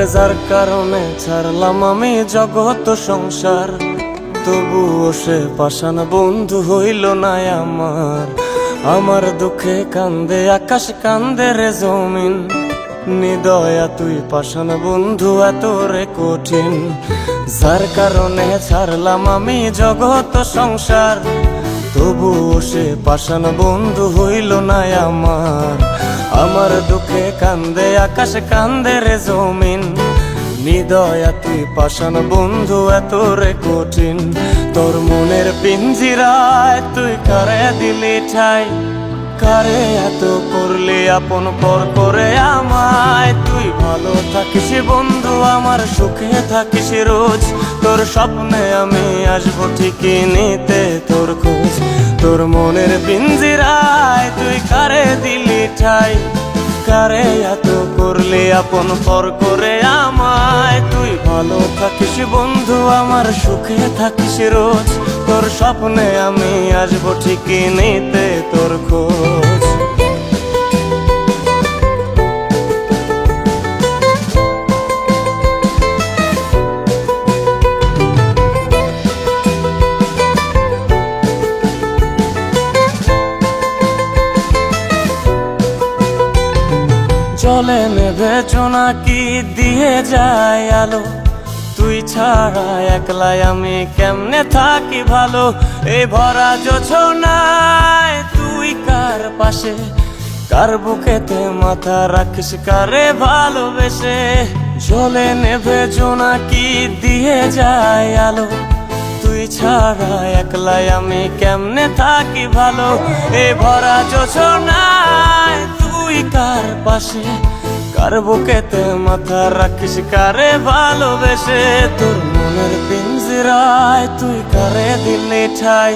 আরে যার কারণে ছাড়লাম আমি জগৎ সংসার, তবুও সে পাষাণ বন্ধু হইল না আমার। আমার দুঃখে কান্দে আকাশ, কান্দে রে জমিন, নিদয়া তুই পাষাণ বন্ধু এত রে কঠিন। যার কারণে ছাড়লাম আমি জগৎ সংসার, তবুও সে পাষাণ বন্ধু হইল না আমার। আমার দুঃখে কান্দে আকাশ, কান্দে রে জমিন, নিদয়া তুই পাষাণ বন্ধু এত রে কঠিন। তোর মনের পিঞ্জিরায় তুই কারে দিলি ঠাই, কারে এত করলি আপন পর করে আমায়। তুই ভালো থাকিস বন্ধু আমার, সুখে থাকিস রোজ, তোর স্বপ্নে আমি আসবো ঠিকই নিতে তোর খোঁজ। তোর মনের পিঞ্জিরায় তুই কারে দিলি ঠাই, কারে এত করলি আপন পর করে আমায়। তুই ভালো থাকিস বন্ধু আমার, সুখে থাকিস রোজ, তোর স্বপ্নে আমি আসবো ঠিকই নিতে তোর খোঁজ। জলে নেভে জোনাকি দিয়ে যায় আলো, তুই ছাড়া একলাই আমি কেমনে থাকি ভালো। এই ভরা জোছনায় তুই কার পাশে, কার বুকেতে মাথা রাখিস কারে ভালোবেসে। জলে নেভে জোনাকি দিয়ে যায় আলো, তুই ছাড়া একলাই আমি কেমনে থাকি ভালো। এই ভরা জোছনায় তুই কার পাশে, কার বুকেতে মাথা রাখিস কারে ভালোবেসে। তোর মনের পিঞ্জিরায় তুই কারে দিলি ঠাই,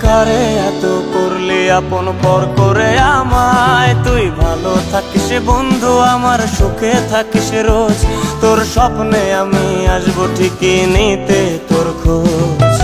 কারে এত করলি আপন পর করে আমায়। তুই ভালো থাকিস বন্ধু আমার, সুখে থাকিস রোজ, তোর স্বপ্নে আমি আসবো ঠিকই নিতে তোর খোঁজ।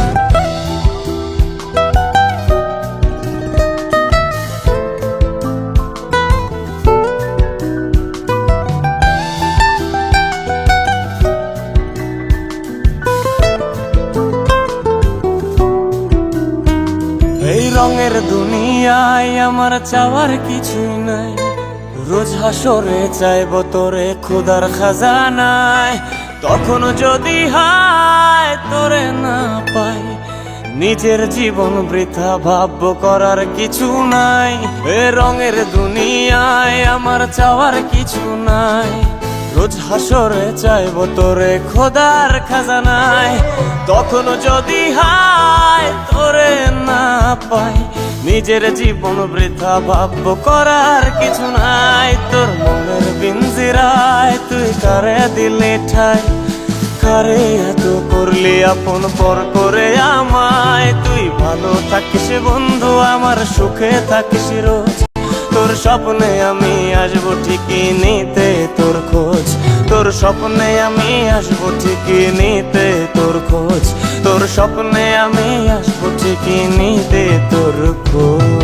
এই রঙের দুনিয়ায় আমার চাওয়ার কিছুই নাই, রোজ হাসরে চাইব তোরে খোদার খাজানায়। তখন যদি হায় তোরে না পাই, নিজের জীবন বৃথা ভাববো করার কিছু নাই। এ রঙের দুনিয়ায় আমার চাওয়ার কিছু নাই, রোজ হাসরে চাইব তোরে খোদার খাজানায়। তখন যদি হায় তোরে না পাই, নিজের জীবন বৃথা ভাববো করার কিছু নাই। তোর মনের পিঞ্জিরায় তুই কারে দিলি ঠাই, কারে এত করলি আপন পর করে আমায়। তুই ভালো থাকিস বন্ধু আমার, সুখে থাকিস রোজ, তোর স্বপ্নে আমি আসবো ঠিকই নিতে তোর খোঁজ। তোর স্বপ্নে আমি আসবো ঠিকই নিতে তোর খোঁজ, তোর স্বপ্নে আমি আসবো ঠিকই নিতে তোর খোঁজ।